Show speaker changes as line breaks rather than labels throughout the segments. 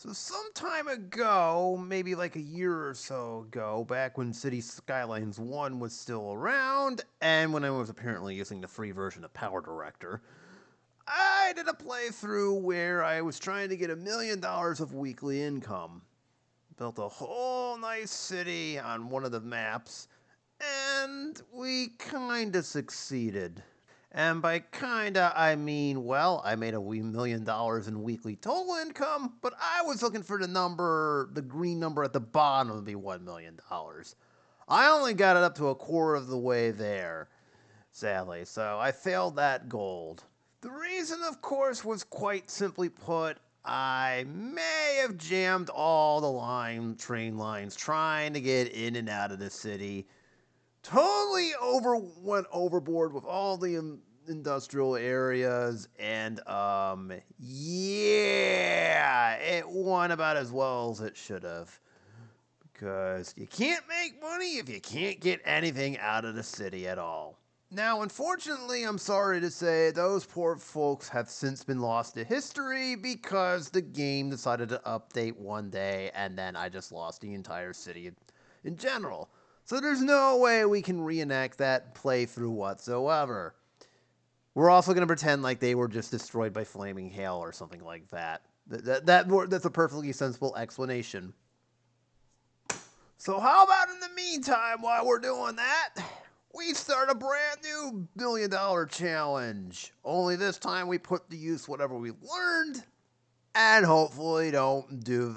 So some time ago, maybe like a year or so ago, back when City Skylines 1 was still around, and when I was apparently using the free version of Power Director, I did a playthrough where I was trying to get $1 million of weekly income. Built a whole nice city on one of the maps, and we kinda succeeded. And by kinda, I mean, well, I made $1 million in weekly total income, but I was looking for the green number at the bottom of the $1 million. I only got it up to a quarter of the way there, sadly, so I failed that goal. The reason, of course, was quite simply put, I may have jammed all the train lines trying to get in and out of the city, totally went overboard with all the industrial areas, and yeah, it won about as well as it should have, because you can't make money if you can't get anything out of the city at all. Now, unfortunately, I'm sorry to say, those poor folks have since been lost to history because the game decided to update one day, and then I just lost the entire city in general. So there's no way we can reenact that playthrough whatsoever. We're also going to pretend like they were just destroyed by flaming hail or something like that. That's a perfectly sensible explanation. So how about in the meantime, while we're doing that, we start a brand new $1 million challenge. Only this time we put to use whatever we learned, and hopefully don't do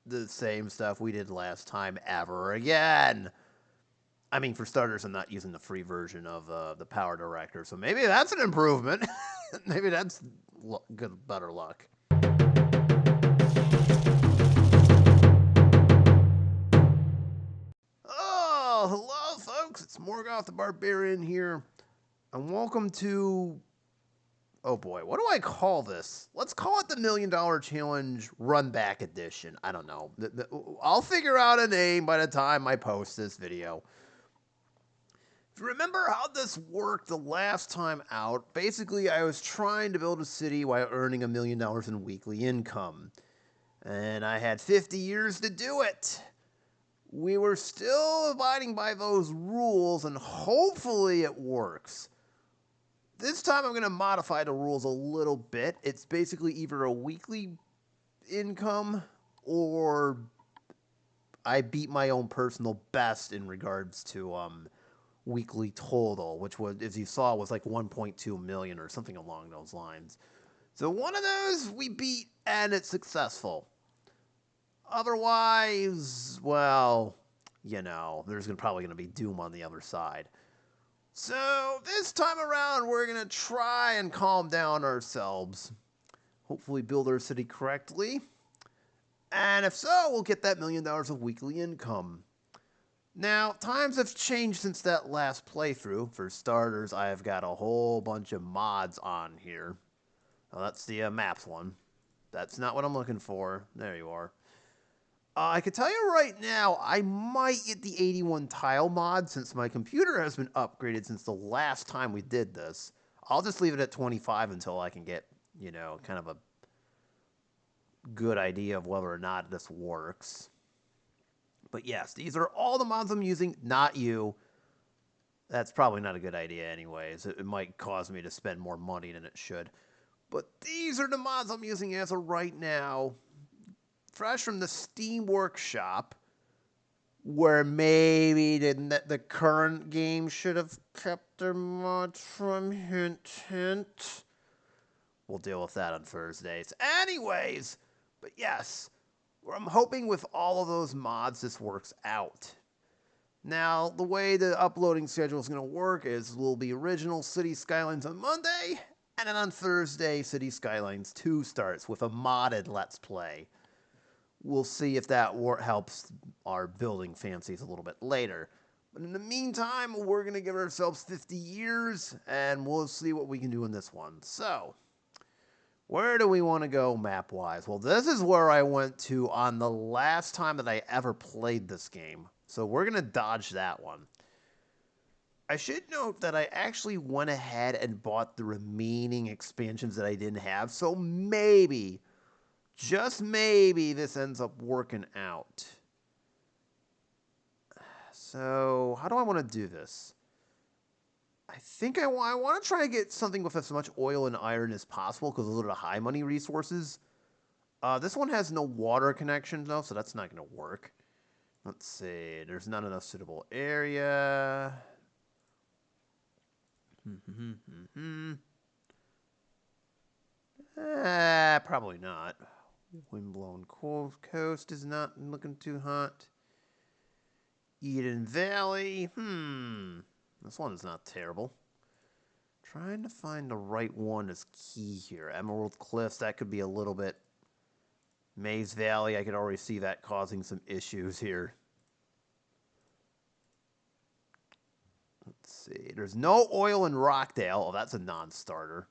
the same stuff we did last time ever again. I mean, for starters, I'm not using the free version of the Power Director, so maybe that's an improvement. Maybe that's better luck. Oh, hello, folks. It's Morgoth the Barbarian here, and welcome to. Oh boy, what do I call this? Let's call it the $1 Million Challenge Runback Edition. I don't know. I'll figure out a name by the time I post this video. If you remember how this worked the last time out, basically I was trying to build a city while earning $1 million in weekly income. And I had 50 years to do it. We were still abiding by those rules, and hopefully it works. This time I'm going to modify the rules a little bit. It's basically either a weekly income or I beat my own personal best in regards to weekly total, which was, as you saw, was like 1.2 million or something along those lines. So one of those we beat, and it's successful. Otherwise, well, there's probably going to be doom on the other side. So this time around, we're going to try and calm down ourselves. Hopefully build our city correctly. And if so, we'll get that $1 million of weekly income. Now, times have changed since that last playthrough. For starters, I have got a whole bunch of mods on here. Oh, that's the maps one. That's not what I'm looking for. There you are. I can tell you right now, I might get the 81 tile mod since my computer has been upgraded since the last time we did this. I'll just leave it at 25 until I can get, kind of a good idea of whether or not this works. But yes, these are all the mods I'm using, not you. That's probably not a good idea anyways. It might cause me to spend more money than it should. But these are the mods I'm using as of right now. Fresh from the Steam Workshop, where maybe the current game should have kept their mods from. Hint, hint. We'll deal with that on Thursdays. Anyways, but yes, I'm hoping with all of those mods this works out. Now, the way the uploading schedule is going to work is we'll be original City Skylines on Monday, and then on Thursday, City Skylines 2 starts with a modded Let's Play. We'll see if that helps our building fancies a little bit later. But in the meantime, we're going to give ourselves 50 years, and we'll see what we can do in this one. So, where do we want to go map-wise? Well, this is where I went to on the last time that I ever played this game. So we're going to dodge that one. I should note that I actually went ahead and bought the remaining expansions that I didn't have. So maybe, just maybe this ends up working out. So, how do I want to do this? I think I want to try to get something with as much oil and iron as possible because those are the high money resources. This one has no water connection though, so that's not going to work. Let's see. There's not enough suitable area. Probably not. Windblown coast is not looking too hot. Eden Valley. This one is not terrible. Trying to find the right one is key here. Emerald Cliffs, that could be a little bit. Maze Valley, I could already see that causing some issues here. Let's see. There's no oil in Rockdale. Oh, that's a non-starter.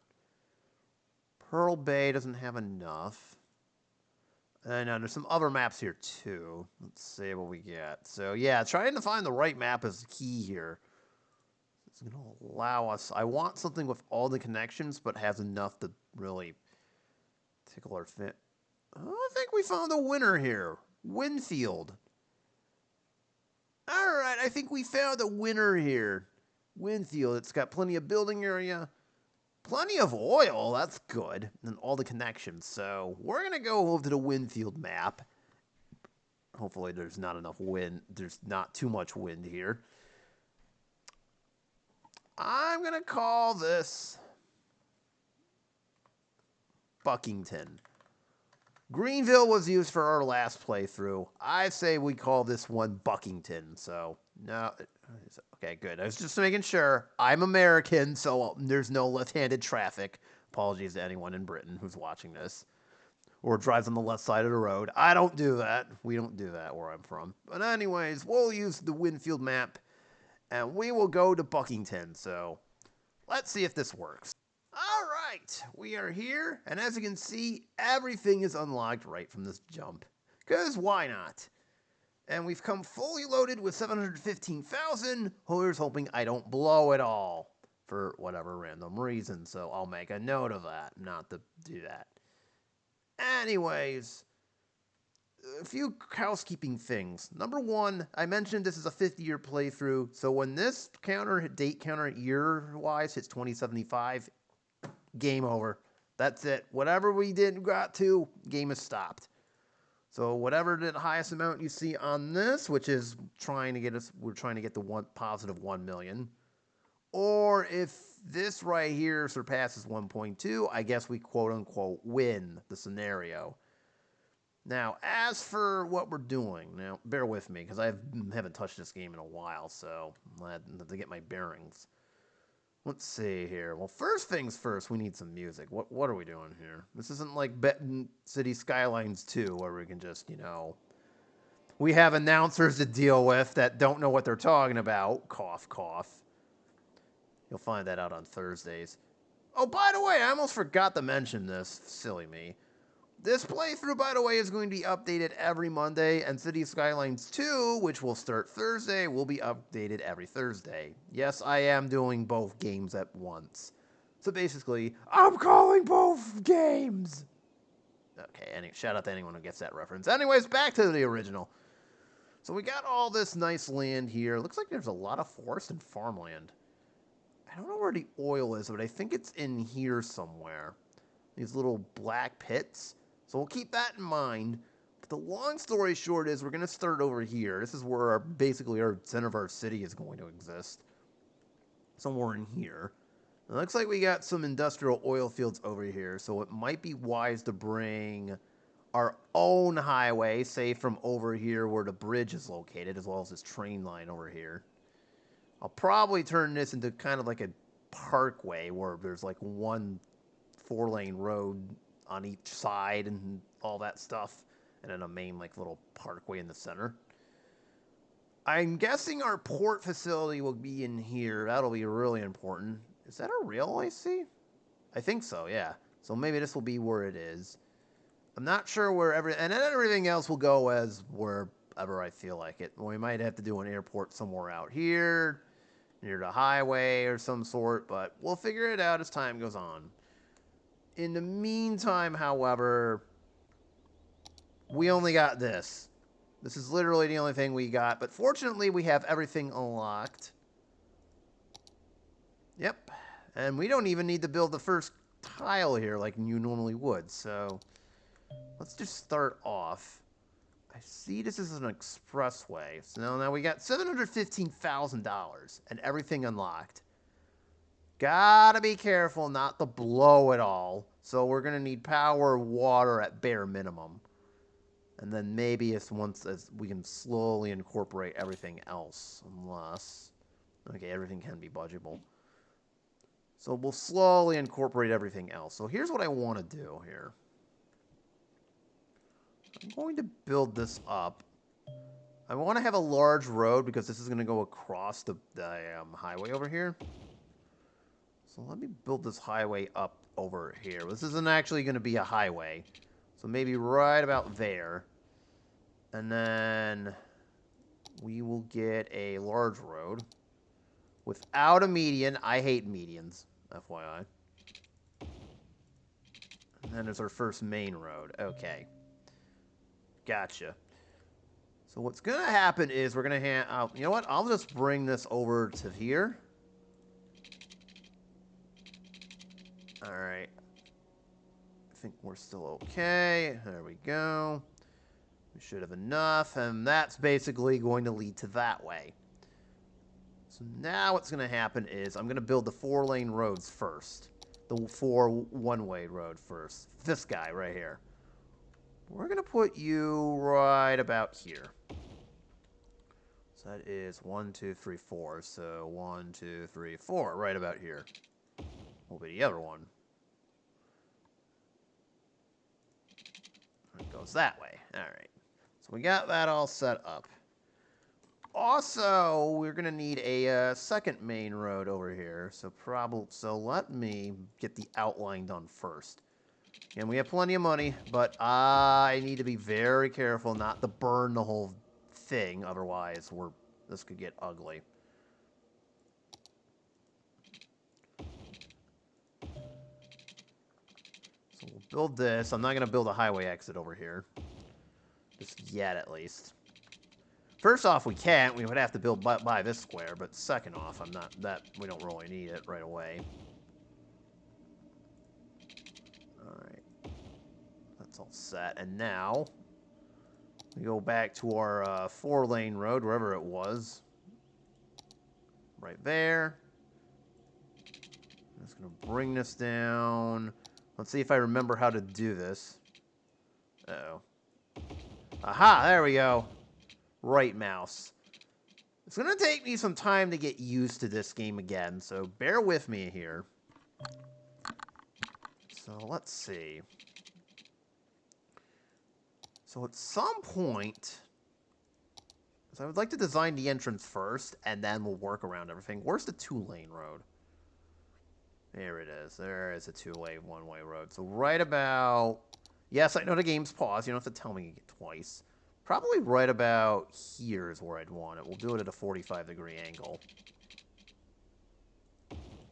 Pearl Bay doesn't have enough. And there's some other maps here, too. Let's see what we get. So, yeah, trying to find the right map is key here. It's going to allow us... I want something with all the connections, but has enough to really tickle our fit. Oh, I think we found a winner here. Winfield. All right, I think we found a winner here. Winfield. It's got plenty of building area. Plenty of oil, that's good, and all the connections. So we're going to go over to the Winfield map. Hopefully there's not enough wind. There's not too much wind here. I'm going to call this Buckington. Greenville was used for our last playthrough. I say we call this one Buckington. So, no. Okay, good. I was just making sure. I'm American, so there's no left-handed traffic. Apologies to anyone in Britain who's watching this. Or drives on the left side of the road. I don't do that. We don't do that where I'm from. But anyways, we'll use the Winfield map, and we will go to Buckington. So, let's see if this works. All right, we are here, and as you can see, everything is unlocked right from this jump. Because why not? And we've come fully loaded with 715,000. Here's hoping I don't blow it all for whatever random reason. So I'll make a note of that, not to do that. Anyways, a few housekeeping things. Number one, I mentioned this is a 50-year playthrough. So when this date counter year-wise hits 2075, game over. That's it. Whatever we got to, game is stopped. So whatever the highest amount you see on this, which is we're trying to get the positive 1 million. Or if this right here surpasses 1.2, I guess we quote unquote win the scenario. Now, as for what we're doing, now bear with me because I haven't touched this game in a while, so I have to get my bearings. Let's see here. Well, first things first, we need some music. What are we doing here? This isn't like Benton City Skylines 2 where we can just, we have announcers to deal with that don't know what they're talking about. Cough, cough. You'll find that out on Thursdays. Oh, by the way, I almost forgot to mention this. Silly me. This playthrough, by the way, is going to be updated every Monday, and City Skylines 2, which will start Thursday, will be updated every Thursday. Yes, I am doing both games at once. So basically, I'm calling both games! Okay, shout out to anyone who gets that reference. Anyways, back to the original. So we got all this nice land here. Looks like there's a lot of forest and farmland. I don't know where the oil is, but I think it's in here somewhere. These little black pits. So we'll keep that in mind. But the long story short is we're going to start over here. This is where basically our center of our city is going to exist. Somewhere in here. It looks like we got some industrial oil fields over here. So it might be wise to bring our own highway, say from over here where the bridge is located, as well as this train line over here. I'll probably turn this into kind of like a parkway where there's like one 4-lane road on each side and all that stuff, and then a main like little parkway in the center. I'm guessing our port facility will be in here. That'll be really important. Is that a rail I see? I think so, yeah. So maybe this will be where it is. I'm not sure where and then everything else will go as wherever I feel like it. We might have to do an airport somewhere out here, near the highway or some sort, but we'll figure it out as time goes on. In the meantime, however, we only got this. This is literally the only thing we got. But fortunately, we have everything unlocked. Yep. And we don't even need to build the first tile here like you normally would. So let's just start off. I see this is an expressway. So now we got $715,000 and everything unlocked. Gotta be careful not to blow it all. So we're going to need power, water at bare minimum. And then maybe as we can slowly incorporate everything else. Unless... Okay, everything can be budgetable. So we'll slowly incorporate everything else. So here's what I want to do here. I'm going to build this up. I want to have a large road because this is going to go across the highway over here. So let me build this highway up over here. This isn't actually going to be a highway. So maybe right about there. And then we will get a large road without a median. I hate medians, FYI. And then there's our first main road. Okay. Gotcha. So what's going to happen is we're going to you know what? I'll just bring this over to here. All right. I think we're still okay. There we go. We should have enough, and that's basically going to lead to that way. So now what's going to happen is I'm going to build the 4-lane roads first. The 4 one-way road first. This guy right here. We're going to put you right about here. So that is 1, 2, 3, 4. So 1, 2, 3, 4, right about here. Will be the other one. It goes that way. All right. So we got that all set up. Also, we're going to need a second main road over here. So let me get the outline done first. And we have plenty of money, but I need to be very careful not to burn the whole thing. Otherwise, this could get ugly. So we'll build this. I'm not going to build a highway exit over here. Just yet, at least. First off, we can't. We would have to build by this square. But second off, we don't really need it right away. Alright. That's all set. And now, we go back to our 4-lane road, wherever it was. Right there. I'm just going to bring this down. Let's see if I remember how to do this. Uh-oh. Aha, there we go. Right mouse. It's going to take me some time to get used to this game again, so bear with me here. So let's see. So at some point, so I would like to design the entrance first, and then we'll work around everything. Where's the 2-lane road? There it is. There is a 2-lane, 1-way road. So right about... Yes, I know the game's paused. You don't have to tell me twice. Probably right about here is where I'd want it. We'll do it at a 45-degree angle.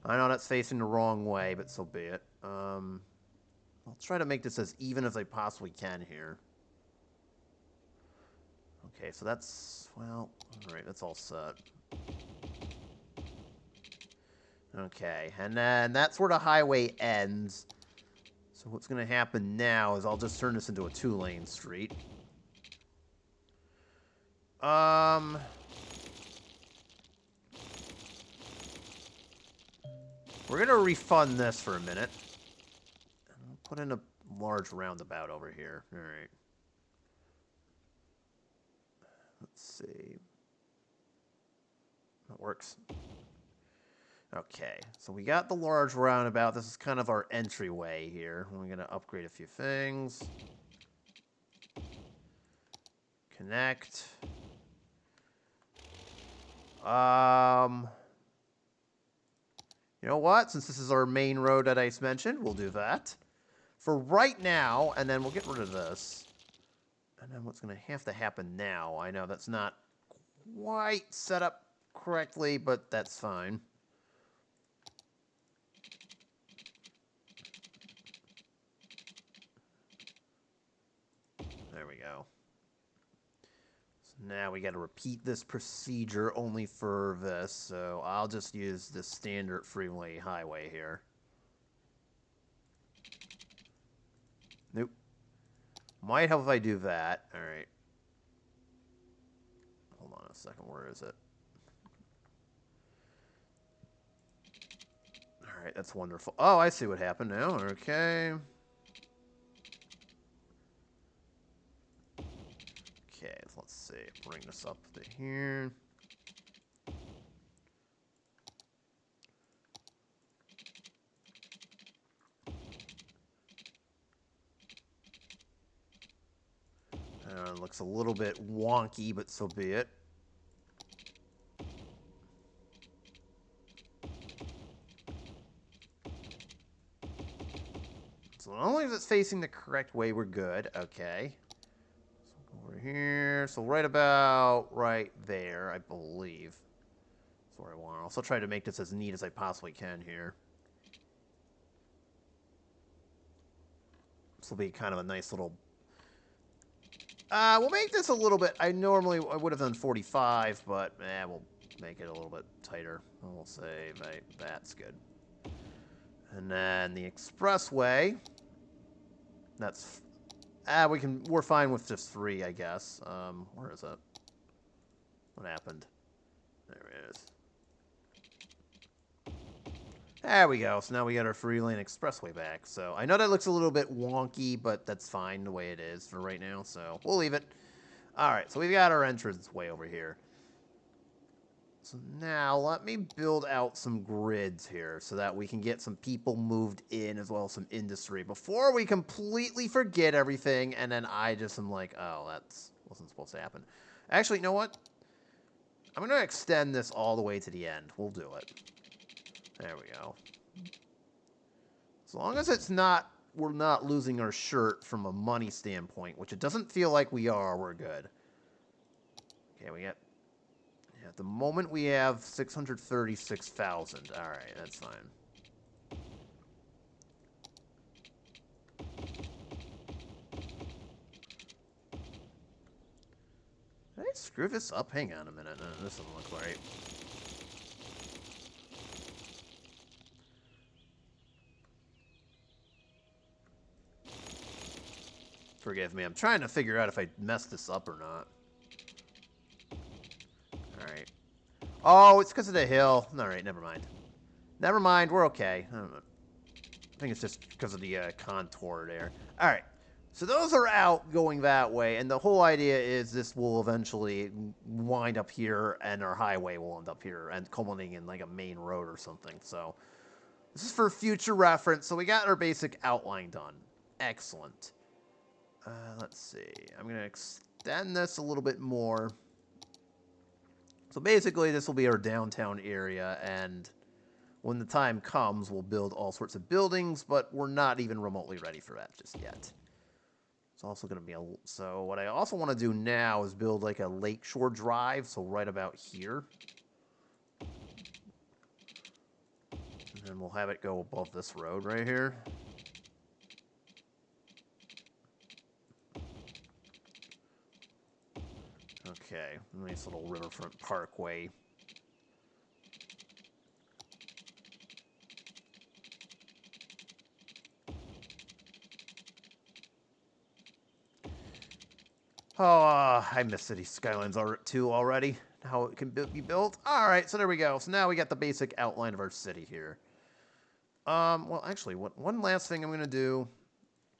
I know that's facing the wrong way, but so be it. I'll try to make this as even as I possibly can here. Okay, so that's... Well, alright, that's all set. Okay, and then that's where the highway ends. So what's going to happen now is I'll just turn this into a 2-lane street. We're going to refund this for a minute. I'll put in a large roundabout over here. All right. Let's see. That works. Okay, so we got the large roundabout. This is kind of our entryway here. We're going to upgrade a few things. Connect. You know what? Since this is our main road that I mentioned, we'll do that. For right now, and then we'll get rid of this. And then what's going to have to happen now? I know that's not quite set up correctly, but that's fine. There There we go. So now we got to repeat this procedure only for this. So I'll just use the standard freeway highway here. Nope. Might help if I do that. All right. Hold on a second. Where is it? All right, that's wonderful. Oh, I see what happened now. Okay. Okay, let's see. Bring this up to here. Looks a little bit wonky, but so be it. So not only is it facing the correct way, we're good. Okay. So over here. So right about right there, I believe. That's where I want. I'll also try to make this as neat as I possibly can here. This will be kind of a nice little... we'll make this a little bit... I would have done 45, but we'll make it a little bit tighter. We'll say that's good. And then the expressway... That's... we're fine with just 3, I guess. Where is it? What happened? There it is. There we go. So now we got our 3-lane expressway back. So I know that looks a little bit wonky, but that's fine the way it is for right now. So we'll leave it. All right. So we've got our entrance way over here. So now let me build out some grids here so that we can get some people moved in as well as some industry before we completely forget everything. And then I just am like, oh, that wasn't supposed to happen. Actually, you know what? I'm going to extend this all the way to the end. We'll do it. There we go. As long as we're not losing our shirt from a money standpoint, which it doesn't feel like we are, we're good. Okay, at the moment we have 636,000. All right, that's fine. Did I screw this up? Hang on a minute. No, this doesn't look right. Forgive me. I'm trying to figure out if I messed this up or not. Alright. Oh, it's because of the hill. Alright, never mind. Never mind, we're okay. I think it's just because of the contour there. Alright. So those are out going that way, and the whole idea is this will eventually wind up here, and our highway will end up here, and culminating in like a main road or something. So this is for future reference. So we got our basic outline done. Excellent. Let's see. I'm going to extend this a little bit more. So basically, this will be our downtown area, and when the time comes, we'll build all sorts of buildings, but we're not even remotely ready for that just yet. It's also going to be so what I also want to do now is build like a lakeshore drive, so right about here. And then we'll have it go above this road right here. Okay, nice little riverfront parkway. Oh, I miss City Skylines 2 already. How it can be built. All right, so there we go. So now we got the basic outline of our city here. Well, actually, one last thing I'm going to do.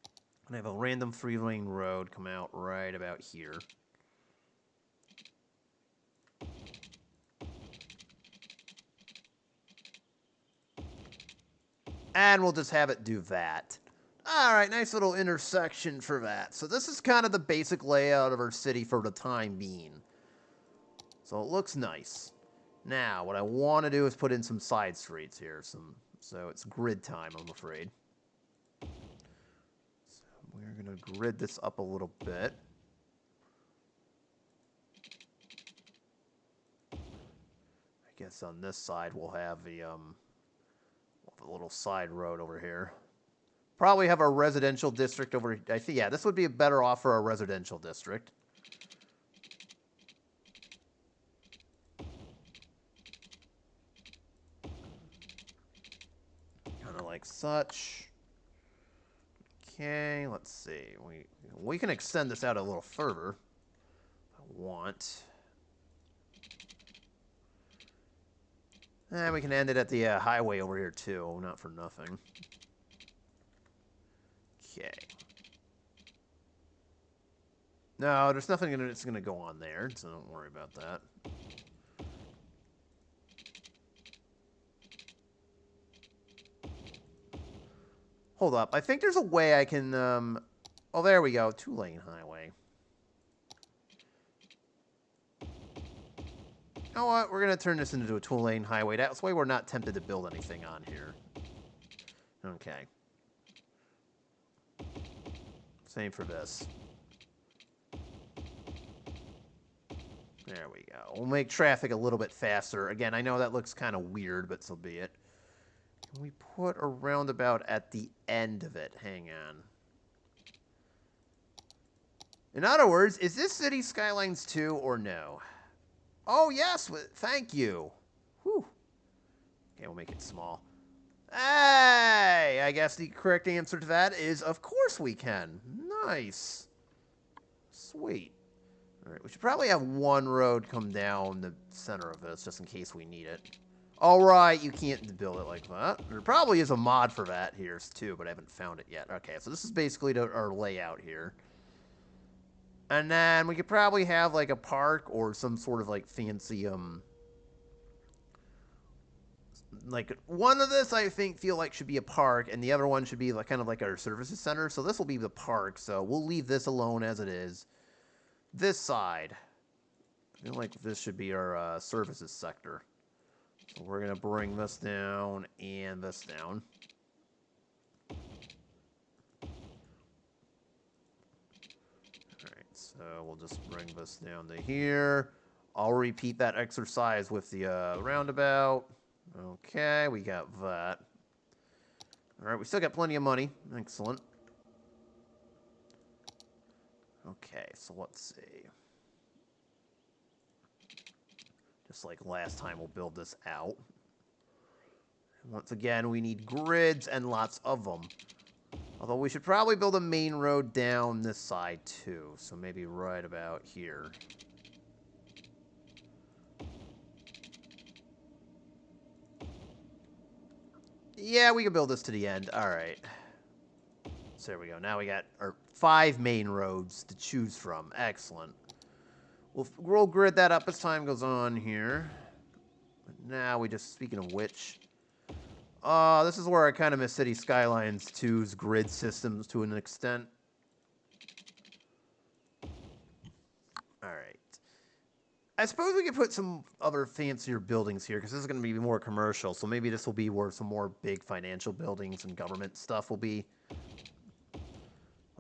I'm going to have a random 3-lane road come out right about here. And we'll just have it do that. Alright, nice little intersection for that. So this is kind of the basic layout of our city for the time being. So it looks nice. Now, what I want to do is put in some side streets here. So it's grid time, I'm afraid. So we're going to grid this up a little bit. I guess on this side we'll have a little side road over here. Probably have a residential district over. I think, yeah, this would be better off for a residential district. Kind of like such. Okay, let's see. We can extend this out a little further. If I want. And we can end it at the highway over here too. Not for nothing. Okay. No, there's nothing that's going to go on there, so don't worry about that. Hold up. I think there's a way I can... Oh, there we go. 2-lane highway. You know what? We're going to turn this into a 2-lane highway. That's why we're not tempted to build anything on here. Okay. Same for this. There we go. We'll make traffic a little bit faster. Again, I know that looks kind of weird, but so be it. Can we put a roundabout at the end of it? Hang on. In other words, is this City Skylines 2 or no? Oh, yes. Thank you. Whew. Okay, we'll make it small. Hey! I guess the correct answer to that is, of course we can. Nice. Sweet. All right, we should probably have one road come down the center of this, just in case we need it. All right, you can't build it like that. There probably is a mod for that here, too, but I haven't found it yet. Okay, so this is basically our layout here. And then we could probably have, like, a park or some sort of, like, fancy, like, one of this, I feel like should be a park, and the other one should be, like, kind of like our services center. So this will be the park, so we'll leave this alone as it is. This side, I feel like this should be our services sector. So we're going to bring this down and this down. Alright, so we'll just bring this down to here. I'll repeat that exercise with the roundabout. Okay, we got that. Alright, we still got plenty of money. Excellent. Okay, so let's see. Just like last time, we'll build this out. Once again, we need grids and lots of them. Although we should probably build a main road down this side too. So maybe right about here. Yeah, we can build this to the end. All right. So there we go. Now we got our 5 main roads to choose from. Excellent. We'll grid that up as time goes on here. But now we just, speaking of which... this is where I kind of miss City Skylines 2's grid systems to an extent. Alright. I suppose we could put some other fancier buildings here, because this is going to be more commercial, so maybe this will be where some more big financial buildings and government stuff will be. But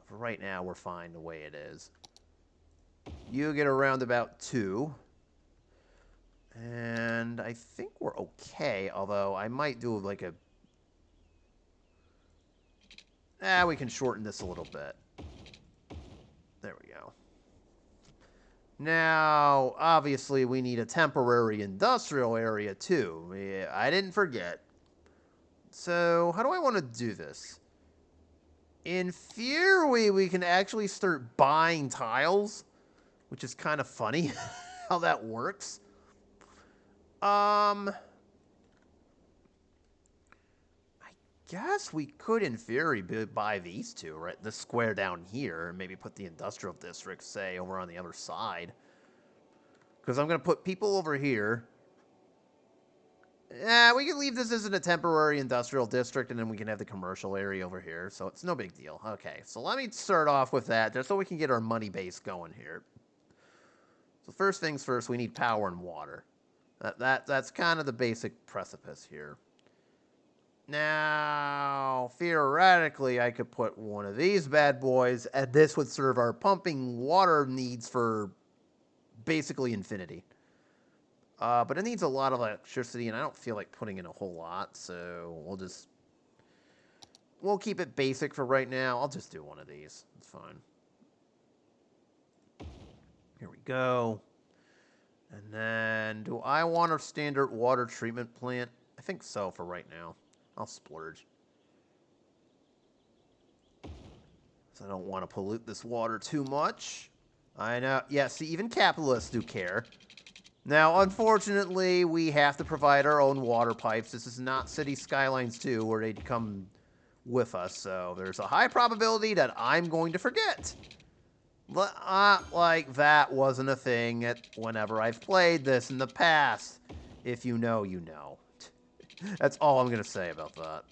for right now, we're fine the way it is. You get around about 2. And I think we're okay, although I might do like a... we can shorten this a little bit. There we go. Now, obviously, we need a temporary industrial area, too. I didn't forget. So, how do I want to do this? In theory, we can actually start buying tiles, which is kind of funny how that works. I guess we could, in theory, buy these two, right? This square down here, and maybe put the industrial district, say, over on the other side. Because I'm going to put people over here. Yeah, we can leave this as a temporary industrial district, and then we can have the commercial area over here. So it's no big deal. Okay, so let me start off with that, just so we can get our money base going here. So first things first, we need power and water. That's kind of the basic precipice here. Now, theoretically, I could put one of these bad boys, and this would serve our pumping water needs for basically infinity. But it needs a lot of electricity, and I don't feel like putting in a whole lot, so we'll just we'll keep it basic for right now. I'll just do one of these. It's fine. Here we go. And then, do I want a standard water treatment plant? I think so for right now. I'll splurge. So I don't want to pollute this water too much. I know. Yeah, see, even capitalists do care. Now, unfortunately, we have to provide our own water pipes. This is not City Skylines 2, where they'd come with us. So there's a high probability that I'm going to forget. Like that wasn't a thing whenever I've played this in the past. If you know, you know. That's all I'm going to say about that.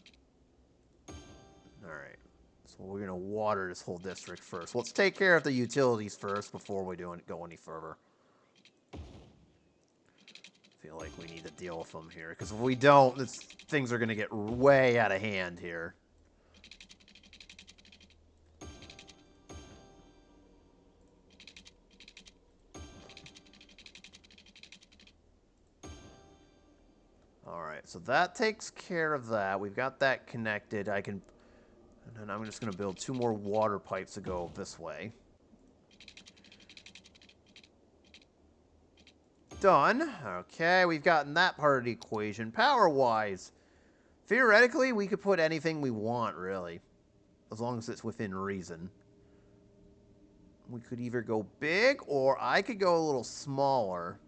Alright. So we're going to water this whole district first. Let's take care of the utilities first before we go any further. I feel like we need to deal with them here. Because if we don't, things are going to get way out of hand here. Alright, so that takes care of that. We've got that connected. And then I'm just going to build 2 more water pipes to go this way. Done. Okay, we've gotten that part of the equation. Power-wise, theoretically, we could put anything we want, really. As long as it's within reason. We could either go big, or I could go a little smaller.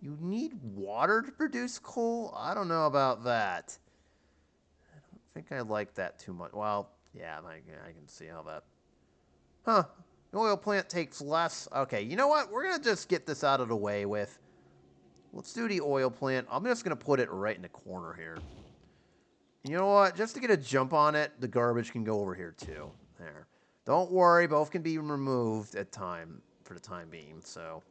You need water to produce coal? I don't know about that. I don't think I like that too much. Well, yeah, I can see how that... Huh. The oil plant takes less. Okay, you know what? We're going to just get this out of the way with. Let's do the oil plant. I'm just going to put it right in the corner here. You know what? Just to get a jump on it, the garbage can go over here too. There. Don't worry, both can be removed for the time being, so...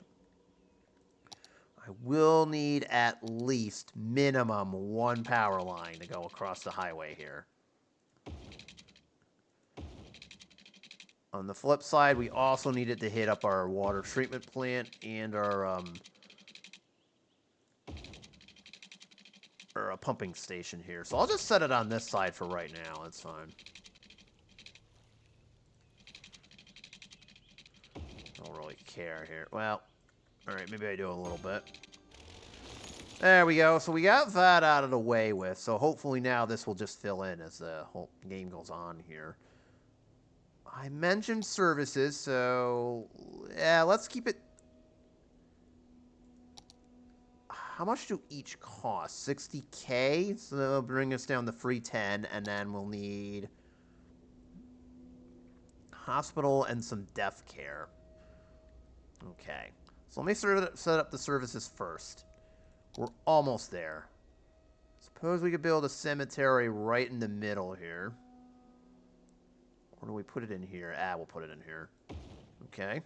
I will need at least minimum 1 power line to go across the highway here. On the flip side, we also needed to hit up our water treatment plant and our pumping station here. So I'll just set it on this side for right now. That's fine. I don't really care here. Well... Alright, maybe I do a little bit. There we go. So we got that out of the way with. So hopefully now this will just fill in as the whole game goes on here. I mentioned services, so... Yeah, let's keep it... How much do each cost? 60k? So that'll bring us down to 310, and then we'll need... hospital and some death care. Okay. So let me set up the services first. We're almost there. Suppose we could build a cemetery right in the middle here. Or do we put it in here? We'll put it in here. Okay.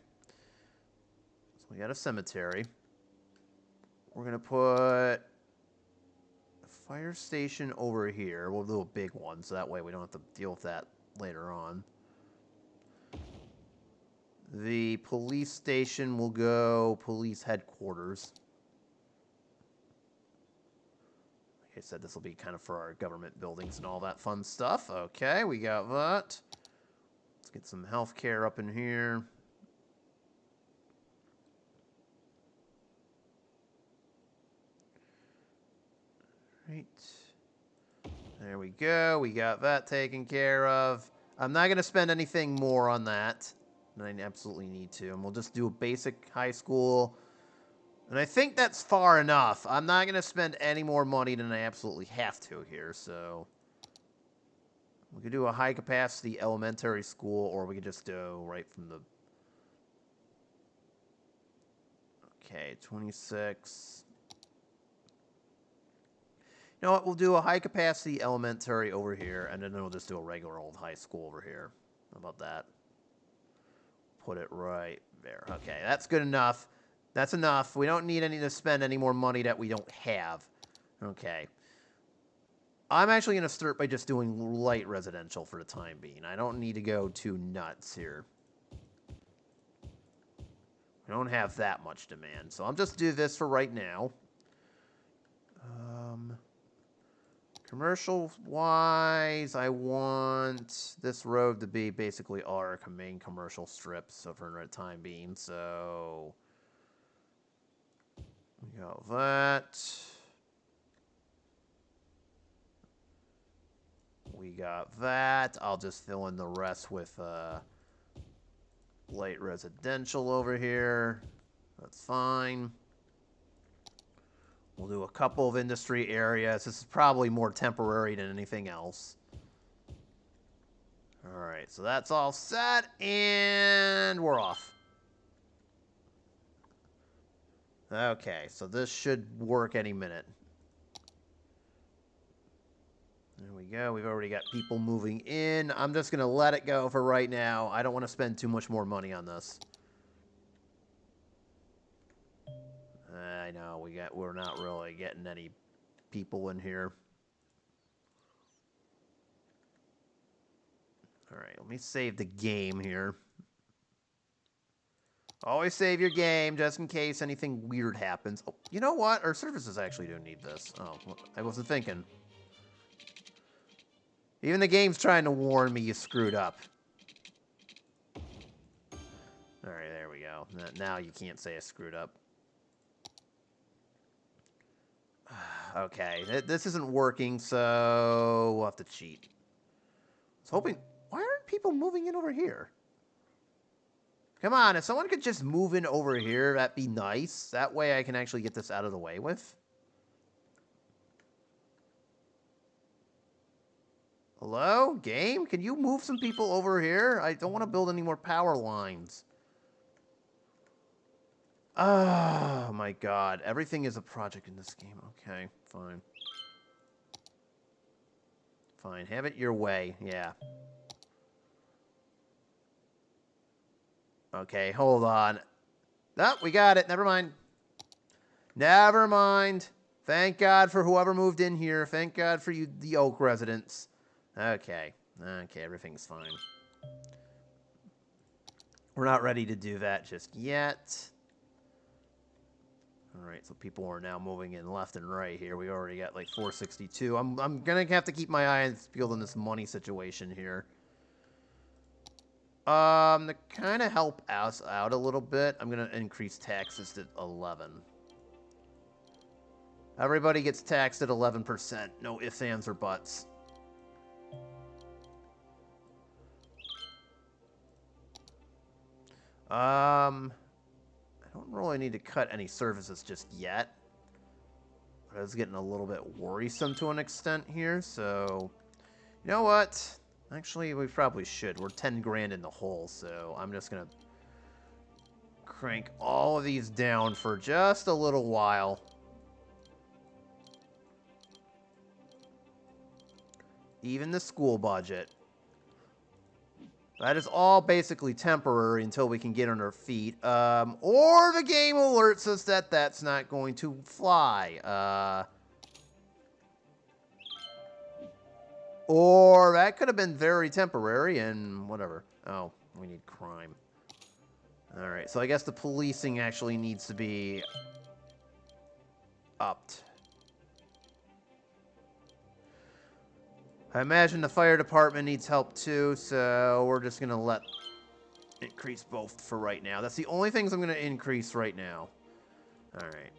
So we got a cemetery. We're going to put a fire station over here. We'll do a big one, so that way we don't have to deal with that later on. The police station will go police headquarters. Like I said, this will be kind of for our government buildings and all that fun stuff. Okay, we got that. Let's get some healthcare up in here. Right. There we go. We got that taken care of. I'm not going to spend anything more on that. And I absolutely need to. And we'll just do a basic high school. And I think that's far enough. I'm not going to spend any more money than I absolutely have to here, so... We could do a high-capacity elementary school, or we could just go right from the... Okay, 26... You know what? We'll do a high-capacity elementary over here, and then we'll just do a regular old high school over here. How about that? Put it right there. Okay, that's good enough. That's enough. We don't need to spend any more money that we don't have. Okay. I'm actually going to start by just doing light residential for the time being. I don't need to go too nuts here. We don't have that much demand. So I'll just do this for right now. Commercial-wise, I want this road to be basically our main commercial strip, so for the time being, so... We got that. We got that. I'll just fill in the rest with light residential over here. That's fine. We'll do a couple of industry areas. This is probably more temporary than anything else. Alright, so that's all set, and we're off. Okay, so this should work any minute. There we go. We've already got people moving in. I'm just going to let it go for right now. I don't want to spend too much more money on this. I know, we're not really getting any people in here. Alright, let me save the game here. Always save your game, just in case anything weird happens. Oh, you know what? Our services actually do need this. Oh, I wasn't thinking. Even the game's trying to warn me you screwed up. Alright, there we go. Now you can't say I screwed up. Okay, this isn't working, so we'll have to cheat. I was hoping... Why aren't people moving in over here? Come on, if someone could just move in over here, that'd be nice. That way I can actually get this out of the way with. Hello? Game? Can you move some people over here? I don't want to build any more power lines. Oh, my God. Everything is a project in this game. Okay, fine. Fine, have it your way. Yeah. Okay, hold on. Oh, we got it. Never mind. Never mind. Thank God for whoever moved in here. Thank God for you, the Oak residents. Okay. Okay, everything's fine. We're not ready to do that just yet. Alright, so people are now moving in left and right here. We already got like 462. I'm gonna have to keep my eyes peeled on this money situation here. To kind of help us out a little bit, I'm going to increase taxes to 11. Everybody gets taxed at 11%. No ifs, ands, or buts. I don't really need to cut any services just yet. But I was getting a little bit worrisome to an extent here, so... You know what? Actually, we probably should. We're 10 grand in the hole, so I'm just going to crank all of these down for just a little while. Even the school budget. That is all basically temporary until we can get on our feet. Or the game alerts us that that's not going to fly. Or that could have been very temporary and whatever. Oh, we need crime. Alright, so I guess the policing actually needs to be upped. I imagine the fire department needs help too, so we're just going to let increase both for right now. That's the only things I'm going to increase right now. Alright.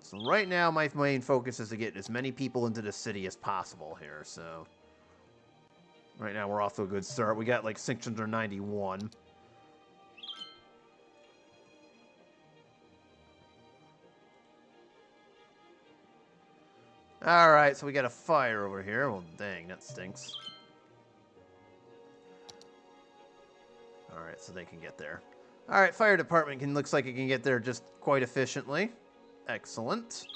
So right now, my main focus is to get as many people into the city as possible here, so... Right now, we're off to a good start. We got, like, 691. Alright, so we got a fire over here. Well, dang, that stinks. Alright, so they can get there. Alright, fire department looks like it can get there just quite efficiently. Excellent.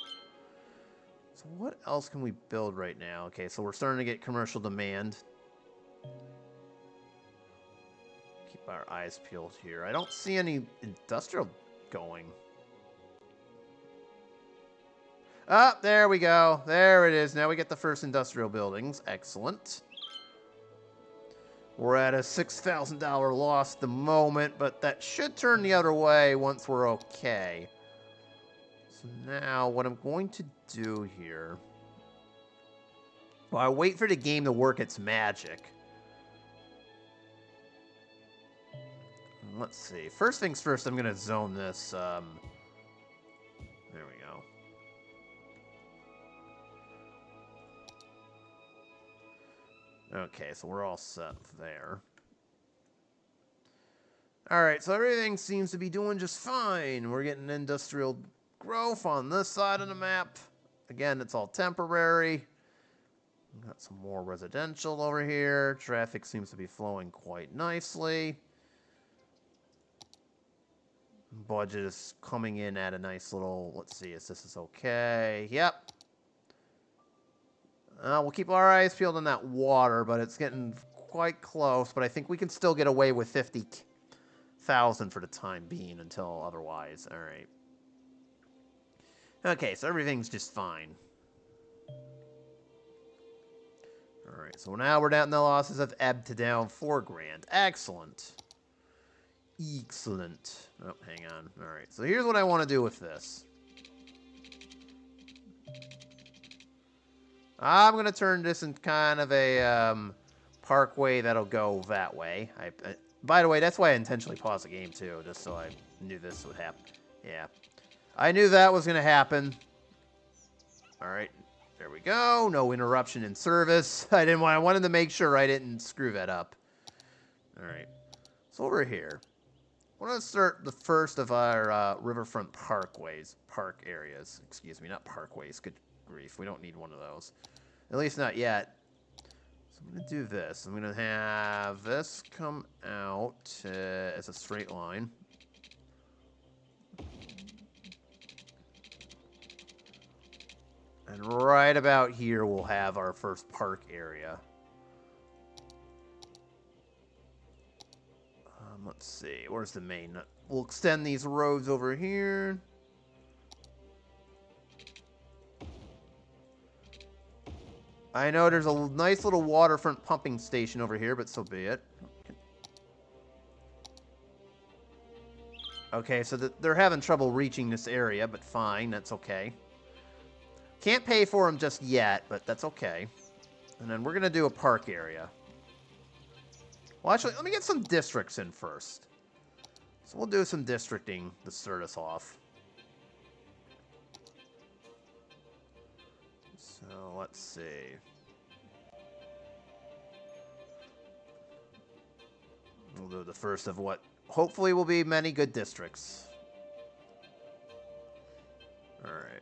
So what else can we build right now? Okay, so we're starting to get commercial demand. Keep our eyes peeled here. I don't see any industrial going. Ah, there we go. There it is. Now we get the first industrial buildings. Excellent. We're at a $6,000 loss at the moment, but that should turn the other way once we're okay. So now what I'm going to do here... Well, I wait for the game to work its magic. Let's see. First things first, I'm going to zone this. There we go. Okay, so we're all set there. Alright, so everything seems to be doing just fine. We're getting industrial growth on this side of the map. Again, it's all temporary. Got some more residential over here. Traffic seems to be flowing quite nicely. Budget is coming in at a nice little... Let's see if this is okay. Yep. We'll keep our eyes peeled on that water, but it's getting quite close. But I think we can still get away with 50,000 for the time being until otherwise. All right. Okay, so everything's just fine. All right, so now we're down. The losses have ebbed to down 4 grand. Excellent. Excellent. Oh, hang on. All right, so here's what I want to do with this. I'm going to turn this into kind of a parkway that'll go that way. By the way, that's why I intentionally paused the game, too, just so I knew this would happen. Yeah. I knew that was going to happen. All right. There we go. No interruption in service. I wanted to make sure I didn't screw that up. All right. So over here. I want to start the first of our riverfront park areas. Excuse me, not parkways. Good grief. We don't need one of those. At least not yet. So I'm going to do this. I'm going to have this come out as a straight line. And right about here, we'll have our first park area. Let's see. Where's the main? We'll extend these roads over here. I know there's a nice little waterfront pumping station over here, but so be it. Okay, so they're having trouble reaching this area, but fine. That's okay. Can't pay for them just yet, but that's okay. And then we're going to do a park area. Well, actually, let me get some districts in first. So we'll do some districting to start us off. So let's see. We'll do the first of what hopefully will be many good districts. All right.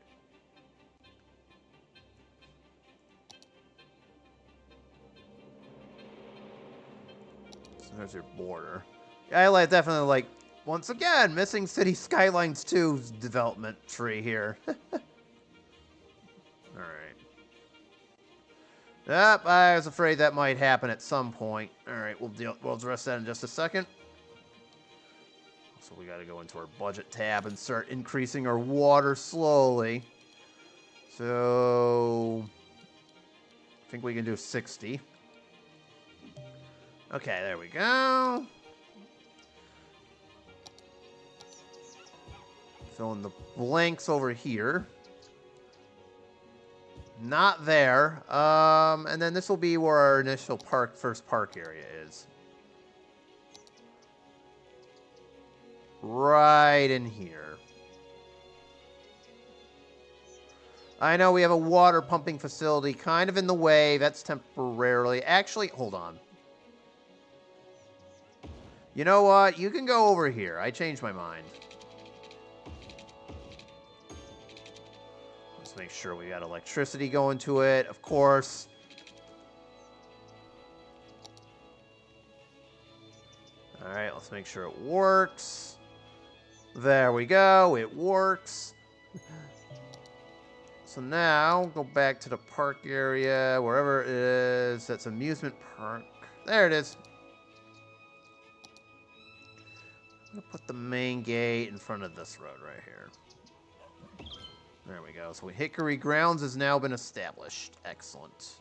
There's your border. I definitely like, once again, missing City Skylines 2's development tree here. Alright. Yep, I was afraid that might happen at some point. Alright, we'll address that in just a second. So we gotta go into our budget tab and start increasing our water slowly. So I think we can do 60. Okay, there we go. Fill in the blanks over here. Not there. And then this will be where our initial first park area is. Right in here. I know we have a water pumping facility kind of in the way. That's temporarily. Actually, hold on. You know what? You can go over here. I changed my mind. Let's make sure we got electricity going to it, of course. All right, let's make sure it works. There we go. It works. So now, go back to the park area, wherever it is. That's amusement park. There it is. I'm going to put the main gate in front of this road right here. There we go. So Hickory Grounds has now been established. Excellent.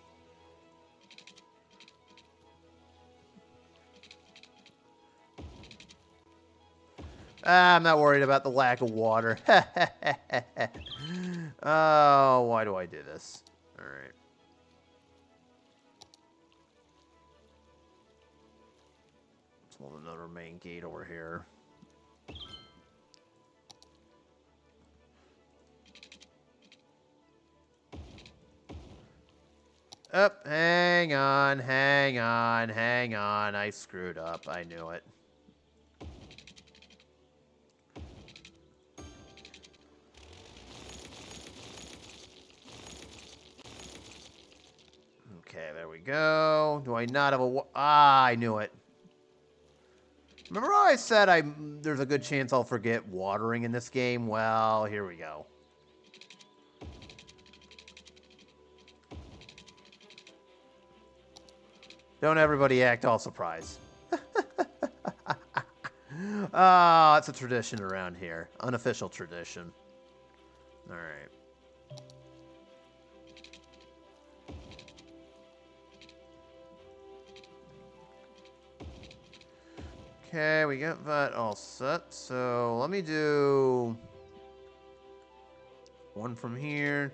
I'm not worried about the lack of water. Oh, why do I do this? All right. Let's build another main gate over here. Up, hang on, hang on, hang on. I screwed up. I knew it. Okay, there we go. Do I not have a... Ah, I knew it. Remember how I said there's a good chance I'll forget watering in this game? Well, here we go. Don't everybody act all surprised. Ah, it's a tradition around here. Unofficial tradition. All right. Okay, we got that all set. So let me do one from here.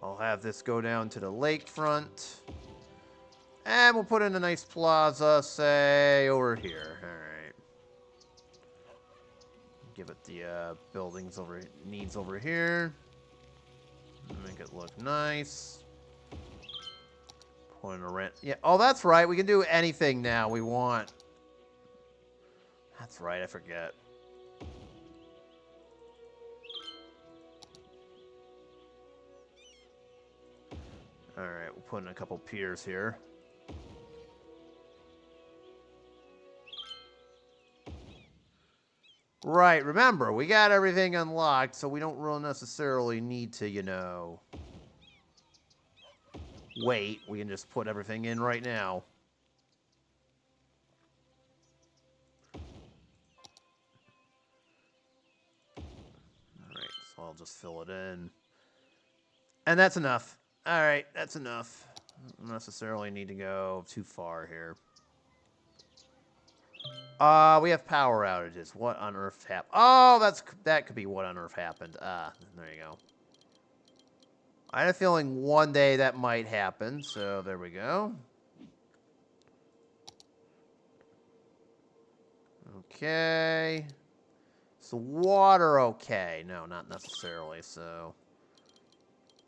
I'll have this go down to the lakefront. And we'll put in a nice plaza, say, over here. All right. Give it the buildings needs over here. Make it look nice. Put in a rent. Yeah. Oh, that's right. We can do anything now we want. That's right. I forget. All right. We'll put in a couple piers here. Right, remember, we got everything unlocked, so we don't really necessarily need to, you know, wait. We can just put everything in right now. Alright, so I'll just fill it in. And that's enough. Alright, that's enough. Don't necessarily need to go too far here. We have power outages. What on earth happened? Oh, that could be what on earth happened. There you go. I had a feeling one day that might happen, so there we go. Okay. So water, okay. No, not necessarily, so...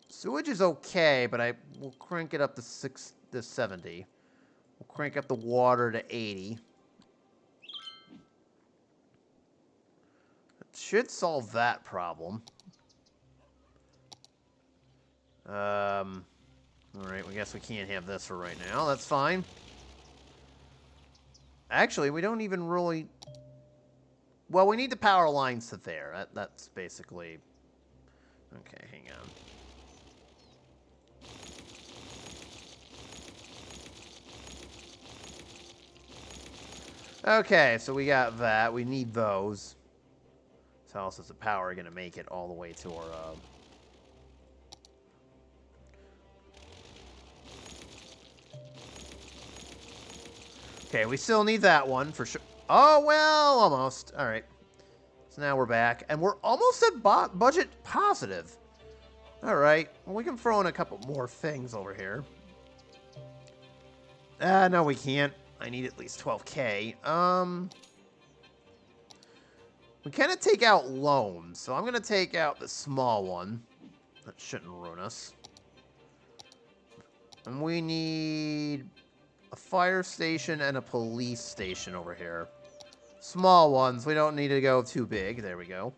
Sewage is okay, but I will crank it up to 70. We'll crank up the water to 80. It should solve that problem. Alright, I guess we can't have this for right now. That's fine. Actually, we don't even really... Well, we need the power lines to there. That's basically... Okay, hang on. Okay, so we got that. We need those. So how else is the power going to make it all the way to our... Okay, we still need that one for sure. Oh, well, almost. All right. So now we're back. And we're almost at budget positive. All right. Well, we can throw in a couple more things over here. No, we can't. I need at least 12K. We cannot take out loans, so I'm going to take out the small one. That shouldn't ruin us. And we need a fire station and a police station over here. Small ones. We don't need to go too big. There we go.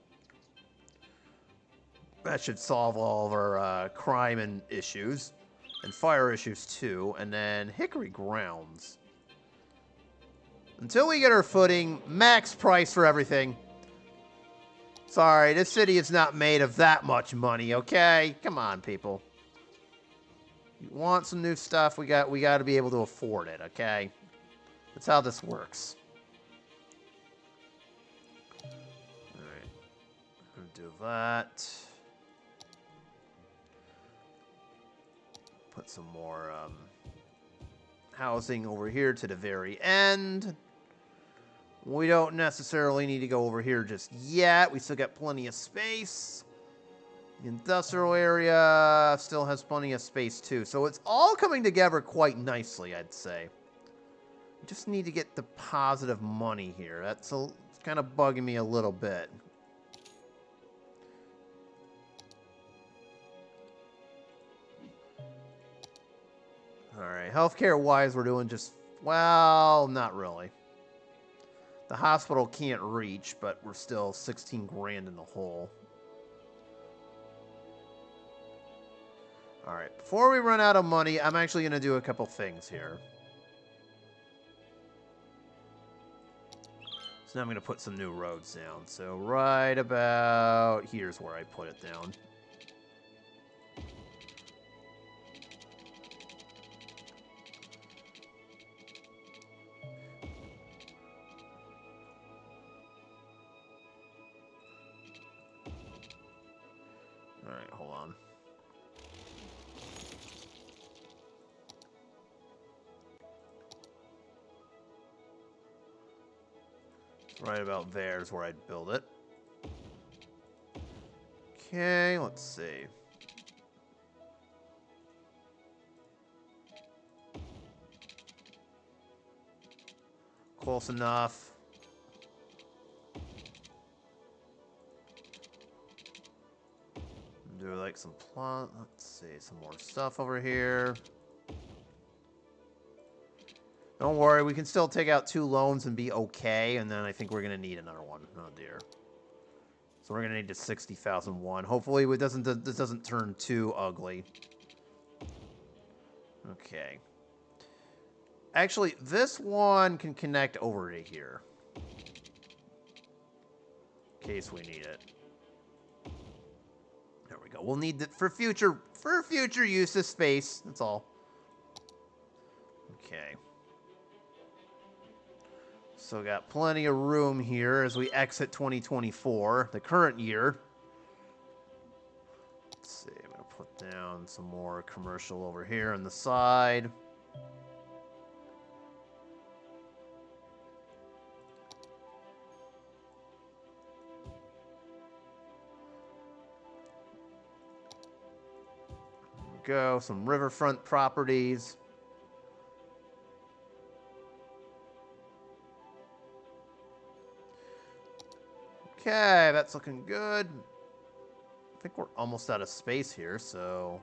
That should solve all of our crime and issues. And fire issues, too. And then Hickory Grounds. Until we get our footing, max price for everything. Sorry, this city is not made of that much money, okay? Come on, people. You want some new stuff, we got to be able to afford it, okay? That's how this works. Alright. I'm gonna do that. Put some more housing over here to the very end. We don't necessarily need to go over here just yet. We still got plenty of space. The industrial area still has plenty of space too. So it's all coming together quite nicely, I'd say. We just need to get the positive money here. It's kind of bugging me a little bit. Alright, healthcare-wise, we're doing just... Well, not really. The hospital can't reach, but we're still 16 grand in the hole. Alright, before we run out of money, I'm actually going to do a couple things here. So now I'm going to put some new roads down. So right about here's where I put it down. Alright, hold on. Right about there is where I'd build it. Okay, let's see. Close enough. Do like some plot. Let's see, some more stuff over here. Don't worry, we can still take out 2 loans and be okay, and then I think we're going to need another one. Oh, dear. So we're going to need the 60,001. Hopefully this doesn't turn too ugly. Okay. Actually, this one can connect over to here. In case we need it. There we go. We'll need it for future use of space. That's all. Okay. So got plenty of room here as we exit 2024, the current year. Let's see, I'm going to put down some more commercial over here on the side. There we go, some riverfront properties. Okay, that's looking good. I think we're almost out of space here, so...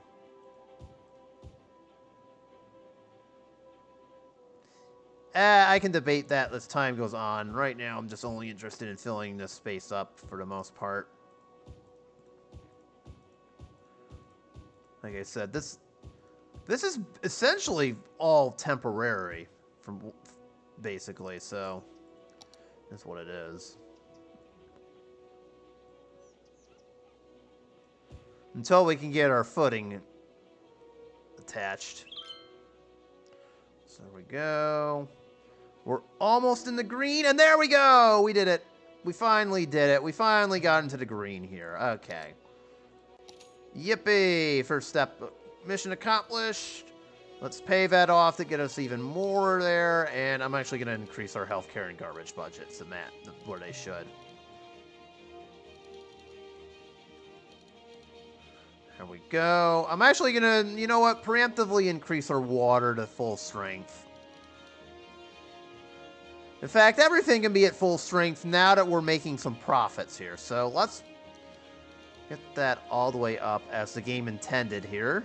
I can debate that as time goes on. Right now, I'm just only interested in filling this space up for the most part. Like I said, this is essentially all temporary, basically, so that's what it is. Until we can get our footing attached. So there we go. We're almost in the green, and there we go! We did it. We finally did it. We finally got into the green here. Okay. Yippee! First step, mission accomplished. Let's pay that off to get us even more there, and I'm actually going to increase our healthcare and garbage budgets and that, where they should. There we go. I'm actually going to, you know what, preemptively increase our water to full strength. In fact, everything can be at full strength now that we're making some profits here. So let's get that all the way up as the game intended here.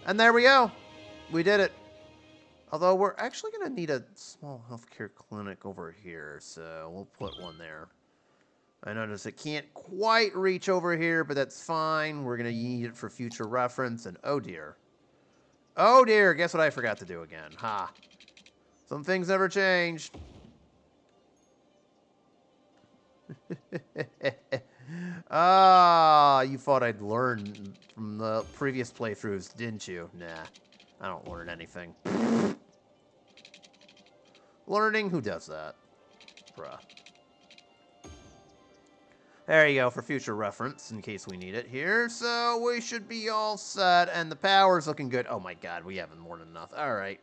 And there we go. We did it. Although we're actually going to need a small healthcare clinic over here. So we'll put one there. I notice it can't quite reach over here, but that's fine. We're going to need it for future reference. And oh dear. Oh dear, guess what I forgot to do again? Ha. Some things never change. Ah, you thought I'd learn from the previous playthroughs, didn't you? Nah, I don't learn anything. Learning? Who does that? Bruh. There you go, for future reference, in case we need it here. So we should be all set, and the power's looking good. Oh my god, we have more than enough. Alright.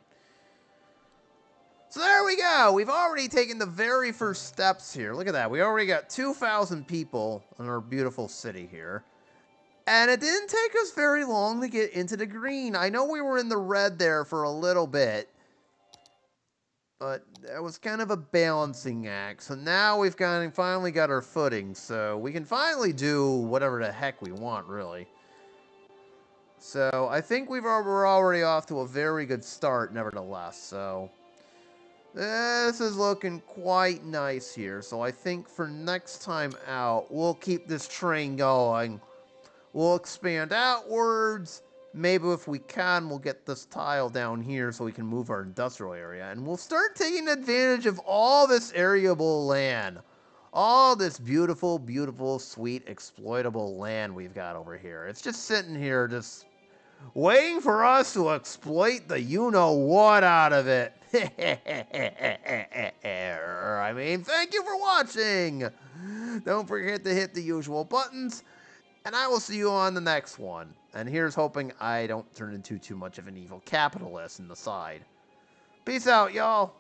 So there we go. We've already taken the very first steps here. Look at that. We already got 2,000 people in our beautiful city here. And it didn't take us very long to get into the green. I know we were in the red there for a little bit, but that was kind of a balancing act. So now we've finally got our footing, so we can finally do whatever the heck we want, really. So I think we're already off to a very good start, nevertheless. So this is looking quite nice here. So I think for next time out, we'll keep this train going. We'll expand outwards. Maybe if we can, we'll get this tile down here so we can move our industrial area. And we'll start taking advantage of all this arable land. All this beautiful, beautiful, sweet, exploitable land we've got over here. It's just sitting here, just waiting for us to exploit the you-know-what out of it. I mean, thank you for watching. Don't forget to hit the usual buttons. And I will see you on the next one. And here's hoping I don't turn into too much of an evil capitalist in the side. Peace out, y'all.